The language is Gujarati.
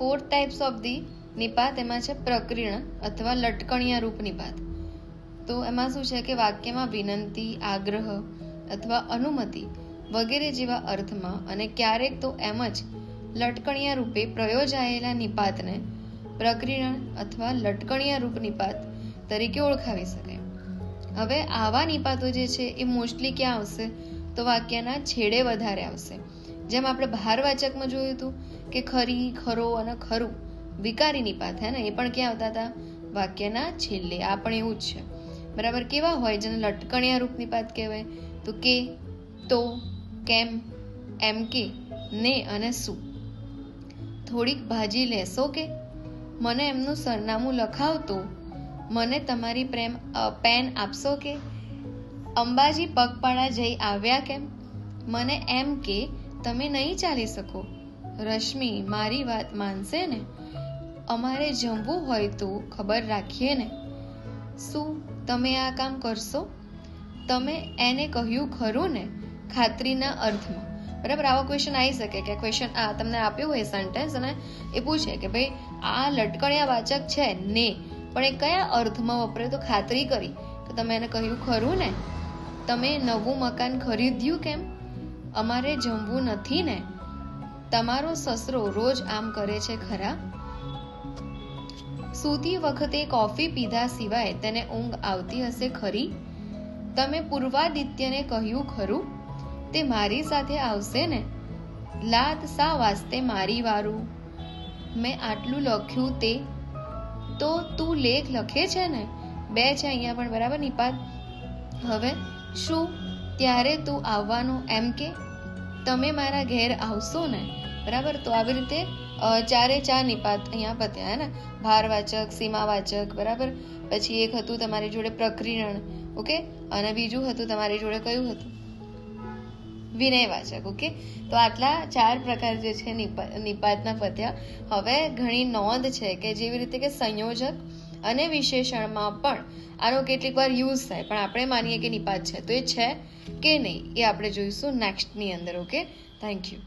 ફોર્થ ટાઈપ્સ ઓફ ધી નિપાત એમાં છે પ્રકીર્ણ અથવા લટકણિયા રૂપ નિપાત. તો એમાં શું છે કે વાક્યમાં વિનંતી, આગ્રહ અથવા અનુમતિ વગેરે જેવા અર્થમાં અને ક્યારેક તો એમ જ લટકણિયા રૂપે પ્રયોજાયેલા નિપાતને પ્રકીર્ણ અથવા લટકણિયા રૂપ નિપાત તરીકે ઓળખાવી શકાય. હવે આવા નિપાતો જે છે એ મોસ્ટલી ક્યાં આવશે? તો વાક્યના છેડે વધારે આવશે. જેમ આપણે ભારવાચકમાં જોયું હતું કે ખરી, ખરો અને ખરું વિકારી નિપાત હે ને, એ પણ ક્યાં આવતા હતા? વાક્યના છેલ્લે. આ પણ એવું જ છે, બરાબર. કેવા હોય જેને લટકણિયા રૂપ નિપાત કહેવાય? તો કે, તો, કેમ, એમ કે, ને અને શું. થોડીક ભાજી લેશો કે? મને એમનું સરનામું લખાવતો. મને તમારી પેન આપશો કે? અંબાજી પગપાળા જઈ આવ્યા કેમ? મને એમ કે તમે નહીં ચાલી શકો. રશ્મિ મારી વાત માનશે ને? અમારે જમવું હોય તો ખબર રાખીએ ને. શું તમે આ કામ કરશો? તમે એને કહ્યું ખરું ને? ખાતરીના અર્થમાં, બરાબર. આવો ક્વેશ્ચન આવી શકે કે ક્વેશ્ચન આ તમને આપ્યું હોય સેન્ટેન્સ અને એ પૂછે કે ભાઈ આ લટકણિયા વાચક છે ને, પણ એ કયા અર્થમાં વપરાય? તો ખાતરી કરી કે તમે એને કહ્યું ખરું ને? તમે નવું મકાન ખરીદ્યું કેમ? અમારે જમવું નથી ને? તમારો સસરો રોજ આમ કરે છે ખરા? સૂતી વખતે કોફી પીધા સિવાય તેને ઊંઘ આવતી હશે ખરી? તમે પૂર્વાદિત્યને કહ્યું ખરું? તે મારી સાથે આવશે ને? લાત સા વાસ્તે મારી વારું? મેં આટલું લખ્યું તે. તો તું લેખ લખે છે ને? બે છે અહીંયા પણ, બરાબર નિપાત. હવે શું ત્યારે તું આવવાનું એમ કે? તમે મારા ઘેર આવશો ને? બરાબર. તો આવી રીતે ચારે ચાર નિપાત અહીંયા પત્યા હે ને. ભારવાચક, સીમાવાચક, બરાબર. પછી એક હતું તમારી જોડે પ્રકીર્ણ, ઓકે, અને બીજું હતું તમારી જોડે કયું હતું? વિનયવાચક. ઓકે, તો આટલા ચાર પ્રકાર જે છે નિપાતના પત્યા. હવે ઘણી નોંધ છે કે જેવી રીતે કે સંયોજક અને વિશેષણમાં પણ આનો કેટલીક વાર યુઝ થાય, પણ આપણે માનીએ કે નિપાત છે, તો એ છે કે નહીં એ આપણે જોઈશું નેક્સ્ટની અંદર. Okay, thank you.